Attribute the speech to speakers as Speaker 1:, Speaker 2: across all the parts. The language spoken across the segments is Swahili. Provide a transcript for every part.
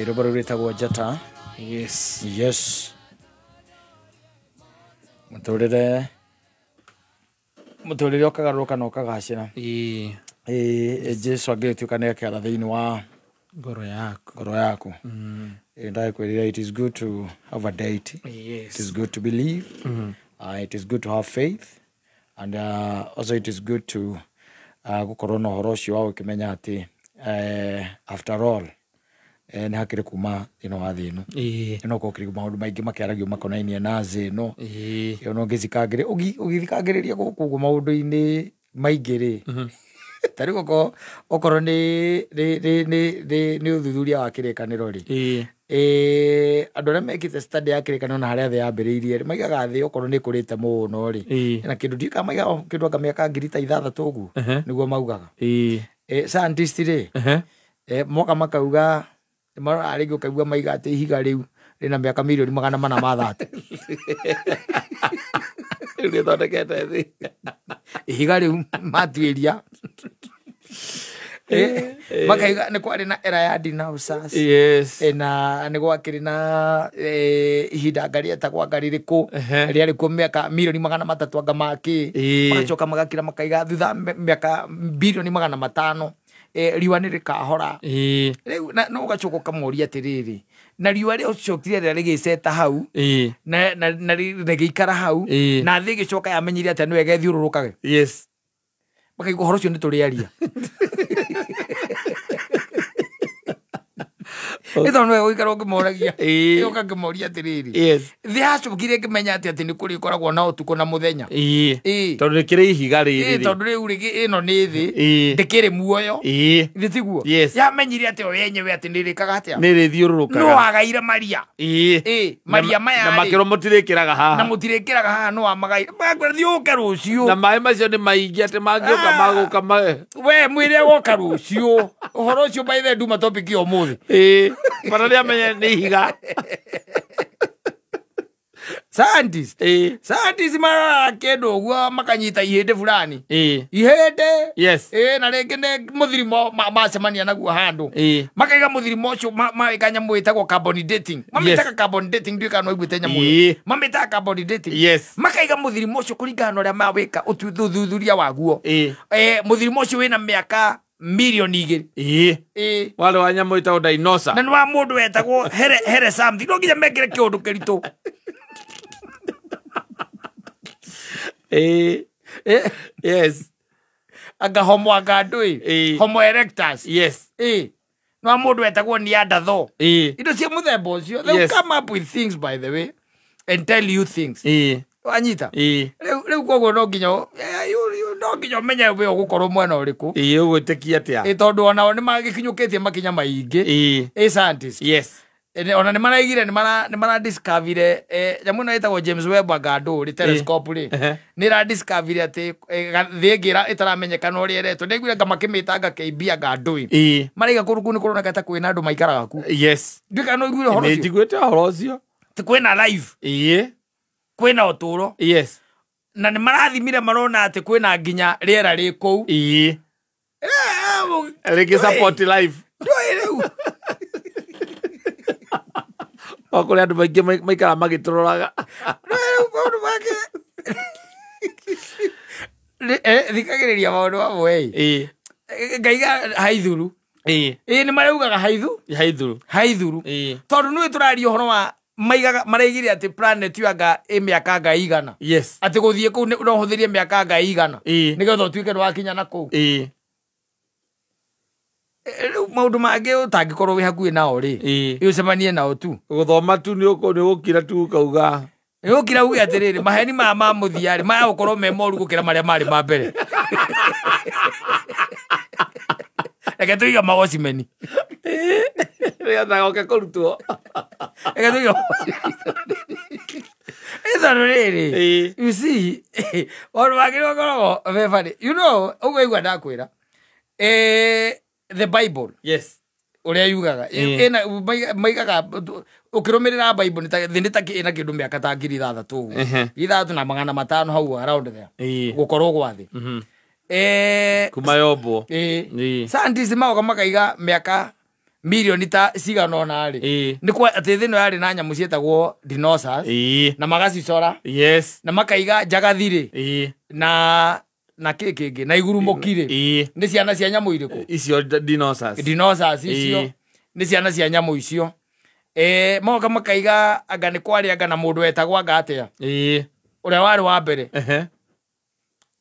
Speaker 1: Rũbaro rwĩtagwo Njata. Yes. Mũtũrĩre ũkagarũrũka na ũkagacĩra. Jesu angĩtuĩka nĩ ekĩra thĩinĩ wa ngoro yaku. Ndakwĩrĩra, it is good to have a deity. It is good to believe. It is good to have faith. And also it is good to gũkorwo na ũhoro ũcio wa gũkĩmenya atĩ after all nĩ hakĩrĩ kuma thĩinĩ wa thĩ ĩno. Ĩno gũkĩrĩ maũndũ maingĩ makĩaragio makonainie na thĩ ĩno. Ona ũgĩthikagĩrĩria gũkũ ũguo maũndũ-inĩ maingĩ-rĩ, ta rĩu okorwo nĩ ũthuthuria wa kĩrĩkanĩro-rĩ, andũ arĩa mekĩte study ya kĩrĩkanĩro na harĩa thĩ yambĩrĩirie, maigaga thĩ okorwo nĩ ĩkũrĩte mũno-rĩ, na kĩndũ ndiũĩ kana maigaga kĩndũ anga mĩaka 6,000 ũguo nĩguo maugaga. Scientist-rĩ moka makauga arĩngĩ ũkaigua maiga atĩ ihiga rĩu rĩna mĩaka 430,000. Rĩu nĩthondekete thĩ. Ihiga rĩu matuĩria makaiga nĩ kwarĩ na era ya dinosaurs. Na nĩ gwakĩrĩ na ihinda ngariĩtagwo ngarirĩkũ rĩarĩ kuo mĩaka 300,000 anga makĩ, magacoka magakira makaiga thutha mĩaka 500,000,000 riũa nĩ rĩkahora. Rĩu no ũgacoka ũkamoria atĩrĩrĩ, na riũa rĩocokire rĩrĩa rĩgĩceta hau na rĩgĩikara hau na thĩ ĩgĩcoka yamenyire atĩ nĩwe ĩgethiũrũrũkage. Makaigua ũhoro ũcio nĩ tũrĩaria. Ĩtho nĩwe gũikara ũngĩmoragia, ũka ngĩmoria atĩrĩrĩ, thĩ yacokire ĩkĩmenya atĩ nĩ kũrĩkoragwo na ũtukũ na mũthenya.
Speaker 2: Tondũ rĩkĩrĩ ihiga rĩrĩ.
Speaker 1: Tondũ rĩu ĩno nĩ thĩ ndĩkĩrĩ muoyo. Thĩ tiguo yamenyire atĩ o yenyewe atĩ nĩ ĩrĩkaga atĩa,
Speaker 2: nĩ ĩrĩthiũrũrũkaga.
Speaker 1: no wagaire maria. Maria maya
Speaker 2: na makĩro mũtirĩkĩraga haha,
Speaker 1: na mũtirĩkĩraga haha no wamagaire. Thiĩ ũke rũciũ.
Speaker 2: Na maĩ macio nĩ maingĩ atĩ mangĩũka magũka
Speaker 1: we mwĩre woka rũciũ. Ũhoro ũcio by the nduma topic ya ũmũthĩ.
Speaker 2: Bana nĩ amenya nĩ ihiga.
Speaker 1: Scientists marora kĩndũ ũguo makanyita ihĩndĩ fulani. Ihĩndĩ na rĩngĩ nĩ mũthirimo macemania naguo handũ, makaiga mũthirimo ũcio mawĩka nyamũ ĩtagwo carbon dating. Mamĩtaga carbon dating, ndiũĩ kana no iguĩte nyamũ ĩyo. Mamĩtaga carbon dating. Makaiga mũthirimo ũcio kũringana na ũrĩa mawĩka ũthuthuria waguo. Mũthirimo ũcio wĩna mĩaka 2,000,000.
Speaker 2: Wale wa nyamũ ĩtagwo dinosaur.
Speaker 1: Na nĩ wa mũndũ wetagwo here something. No nginya mekĩre kĩũndũ kĩritũ. Anga homo anga ndũĩ, homo erectus. No wa mũndũ wetagwo Neanderthal. Indo cia mũthemba ũcio, they will come up with things by the way and tell you things. Wanyita rĩu koguo no nginya ũmenye we ũgũkorwo mwena ũrĩkũ.
Speaker 2: Ũgwĩtĩkia atĩa?
Speaker 1: Tondũ onao nĩ magĩkinyũkĩtie makinya maingĩ. Scientists ona nĩ maraigire nĩ maradiscover nyamũ ĩno ĩtagwo James Webb anga ndũĩ telescope-rĩ, nĩ ĩradiscover atĩ thĩ ĩngĩ ĩtaramenyekana ũrĩa ĩretwo, nĩaiguire anga makĩmĩtanga KB anga ndũĩ, maraiga kũndũ kũu nĩ kũroneka ta kwĩna andũ maikaraga kuo. Ndiũĩ kana no iguire ũhoro ũcio.
Speaker 2: Nĩnjiguĩte ũhoro ũcio.
Speaker 1: Kwĩna life, kwĩna ũtũũro, na nĩ marathimire marona atĩ kwĩna nginya rĩera rĩ kũu
Speaker 2: rĩngĩ support life.
Speaker 1: Rĩu
Speaker 2: kũrĩ andũ maingĩ maikara magĩtũroraga.
Speaker 1: Thikagĩrĩria maũndũ mamwe, ngaiga haithuru. Nĩ maraugaga haithuru, tondũ nĩwe tũraria ũhoro wa maraigire atĩ planet ĩyo anga mĩaka anga 100. Atĩ gũthiĩ kũu no ũhũthĩrie mĩaka anga 100 nĩgetha ũtuĩke nĩ wakinya na kũu. Rĩu maũndũ mangĩ ũtangĩkorwo wĩ hakuhĩ nao-rĩ, ũcemanie nao tu,
Speaker 2: gũthoma tu nĩ ũgũkira tu ukauga.
Speaker 1: Nĩ ũkira uge atĩrĩrĩ, maheni ma mũthia-rĩ maya gũkorwo me moru gũkĩra marĩa marĩ ma mbere. Reke tũiga magocimeni.
Speaker 2: Nĩgetha goke kũrutwo.
Speaker 1: Reke tũiga ĩtondũ rĩrĩ, you see, maũndũ mangĩ nĩmakoragwo me funny. You know, ũguo igua ndakwĩra, the Bible ũrĩa yugaga maigaga ũkĩrũmĩrĩra Bible nĩ ta ĩna kĩndũ mĩaka ta 3,000 ũguo, 3,500 hau around there gũkorwo gwa thĩ.
Speaker 2: Kuma yombwo.
Speaker 1: Scientists magoka makaiga mĩaka milioni ta cigana ona ri ni kwa ati thino yari na nyamu cietagwo dinosaurs na magacicora na makaiga njagathiri na kiki na igurumukire ni ciana cia nyamu iriku
Speaker 2: icio
Speaker 1: dinosaurs icio ni ciana cia nyamu icio moka makaiga anga ni kwari anga na mundu etagwa anga atia uria wari wa mbere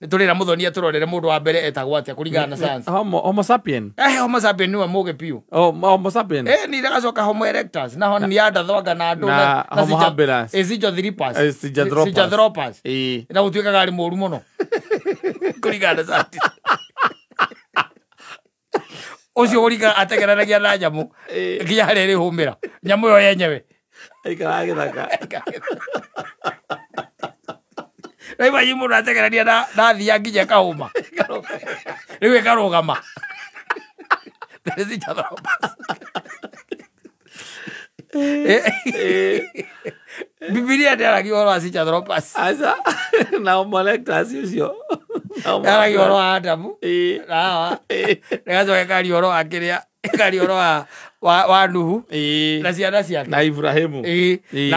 Speaker 1: ni turira muthonia turorere mundu wa mbere etagwa atia kuringana na science
Speaker 2: homo sapien
Speaker 1: homo sapien niwe muge piu
Speaker 2: homo sapien
Speaker 1: ni ndagacoka homo erectus na hon ni andathwaga na andu
Speaker 2: na homo habilis
Speaker 1: Sijathropus na gutuika gari moru muno kuringana na science ucio uriga ategereragia na nyamu nginya harĩa ĩrĩhũmĩra nyamu yo yenyewe
Speaker 2: aikara gĩthaka
Speaker 1: raiva mũndũ ategereragia na thia nginya ĩkahũma rĩu ĩkarũgama Bibilia ndĩaragia ũhoro wa Sijathropus
Speaker 2: na Homo erectus ucio
Speaker 1: ndĩaragia ũhoro wa Adamu nĩgacoka ĩkaria ũhoro wa kĩrĩa ĩkaria ũhoro wa Nuhu na ciana ciake
Speaker 2: na Ibrahimu
Speaker 1: na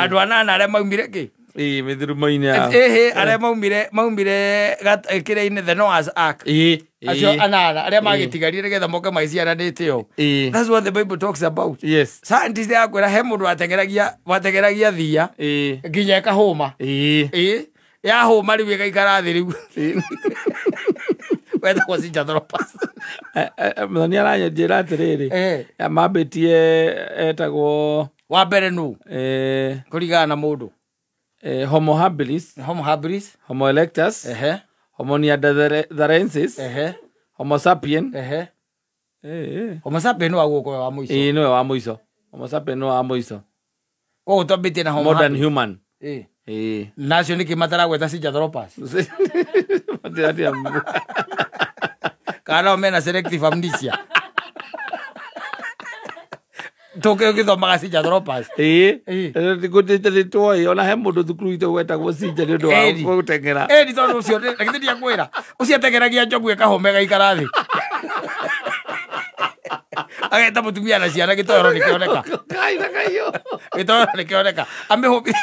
Speaker 1: andũ anana arĩa maumire kĩ
Speaker 2: mĩthirumo-inĩ yao
Speaker 1: arĩa maumire kĩrĩa-inĩ the Noah's Ark acio anana arĩa magĩtigarire nĩgetha moke magĩciaranĩte ũũ. That's what the Bible talks about.
Speaker 2: Yes.
Speaker 1: Scientists yakwĩra he mũndũ watengeragia thia nginya ĩkahũma yahũma rĩu ĩgaikara thĩ rĩu wetagwo Sijathropus.
Speaker 2: Mũthoni aranjĩra atĩrĩrĩ mambĩtie etagwo
Speaker 1: wa mbere nũ kũringana na mũndũ
Speaker 2: Homo habilis, Homo erectus, Homo neanderthalensis, Homo sapien.
Speaker 1: Homo sapien no aguko wa muico.
Speaker 2: No wa muico. Homo sapien no wa muico.
Speaker 1: Ko utobite na Homo
Speaker 2: modern human.
Speaker 1: Nacio niki mataragweta Sijathropus. Kana mena selective amnesia. Toke githomaga Sijathropus
Speaker 2: gutitire twoi ona he mundu thukuru itu wetagwo Sija ni undu wa gutengera
Speaker 1: ni tondu ucio lakini ndia kwira ucio atengeragia njogu ikahomega ikara thi ageta mutumia na ciana gitoero nikioneka
Speaker 2: kaina kayo
Speaker 1: gitoero nikioneka amehobi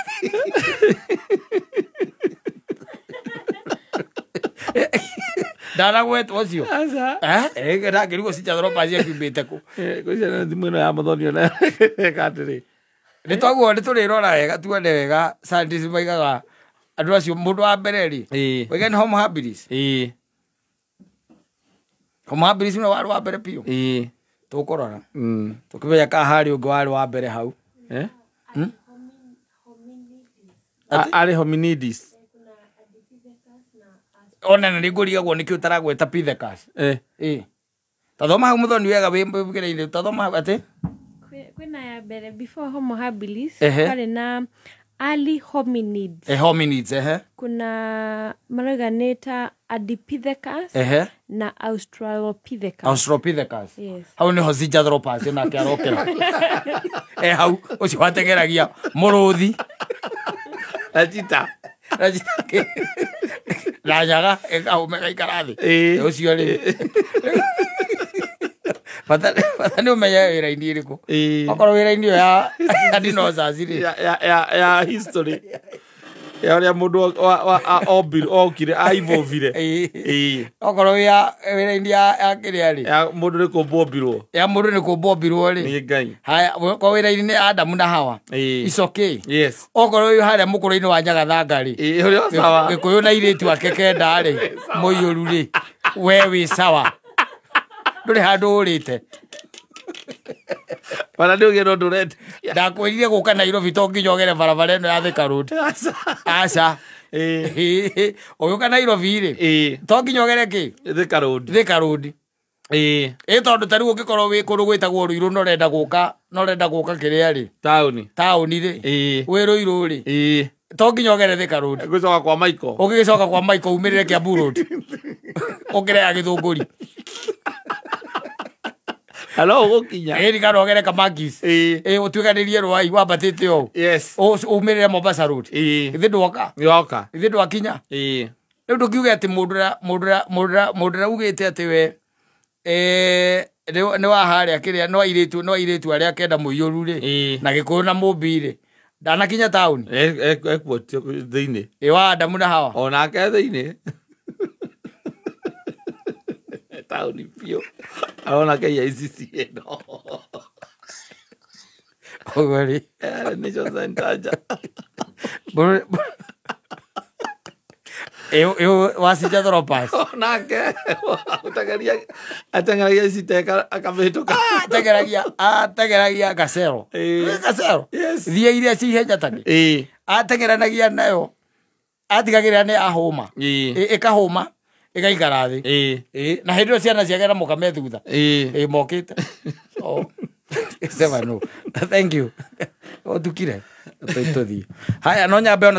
Speaker 1: Dana gwet ucio gera ngirigo Sijathropus yakimbite ku
Speaker 2: kucana thimu ino ya muthoni ona katiri
Speaker 1: ni twaguo ni turirora wega tuone wega scientists maigaga andu acio mundu wa mbere ri wega ni Homo habilis Homo habilis no wari wa mbere piu tukurora tukimenya ka hari ungi wari wa mbere hau
Speaker 2: ari hominidis
Speaker 1: ona na ningurigagwo nikio taragweta Pithecus tathoma hau muthoni wega wimbigereire tathoma hau ati
Speaker 3: kwina ya mbere before Homo habilis kari na early hominids kuna maraganeta Ardipithecus na
Speaker 1: Australopithecus hau niho Sijathropus na kiarokera hau ucio watengeragia muruthi
Speaker 2: rajita
Speaker 1: Rajaga ekahumega ikarathi ucio ri Pata ni umeya wira-ini iriku okorwo wira-ini ya dinosaurs ri
Speaker 2: ya history ya uria mundu okire aivovire
Speaker 1: okorwo wira-ini ya kiria ri
Speaker 2: ya mundu ni kumbobirwo
Speaker 1: ri
Speaker 2: ni Ngai
Speaker 1: haya kwa wira-ini ni Adamu na Hawa it's okay
Speaker 2: yes
Speaker 1: okorwo yu haria mukuru-ini wa Nyagathanga ri
Speaker 2: urio sawa
Speaker 1: Gikuyu na iritu ake kenda ri muiyuru ri we wi sawa nduri handu urite
Speaker 2: bana ndio gero ndurete
Speaker 1: ndakwirire guka Nairobi to nginyogere barabara ino ya Thika Road aca uyu kana Nairobi ri to nginyogere ki
Speaker 2: Thika
Speaker 1: Road tondu tari ungikorwo wi kundu gwitagwo Ruiru no renda guka kiria ri tauni ri wi Ruiru ri to nginyogere Thika Road
Speaker 2: gucoka kwa Michael
Speaker 1: ugicoka kwa Michael umirire Kiambu Road ukire ya Githunguri
Speaker 2: hello gukinya
Speaker 1: eri karogere Kamakis utwiganirie rwai wambatite o
Speaker 2: yes
Speaker 1: umirire Mombasa Road ithi ndoka ithi ndwakinya riu ndukiuge ati mundura ugite ati we nĩ wa harĩa kĩrĩa no airĩtu arĩa kenda mũiyũru rĩ na Gĩkũyũ na Mũmbi rĩ ndanakinya taũni
Speaker 2: ekuo thĩinĩ
Speaker 1: wa Adamu na Hawa
Speaker 2: onake thĩinĩ taũni biũ arona KICC ĩno
Speaker 1: ũguo rĩ
Speaker 2: nĩcio centaja
Speaker 1: wacinja thoropas
Speaker 2: onake ateng'eragia citeka akamĩhĩtũka
Speaker 1: ateng'eragia gacero thia iria cihenya tani ateng'eranagia nayo atigagĩrĩra nĩ ahũma ĩkahũma ĩgaikara thĩ na hĩndĩ ĩyo ciana ciake na mũkame thutha mokĩte thank you otukire tũthiĩ haya no nyambe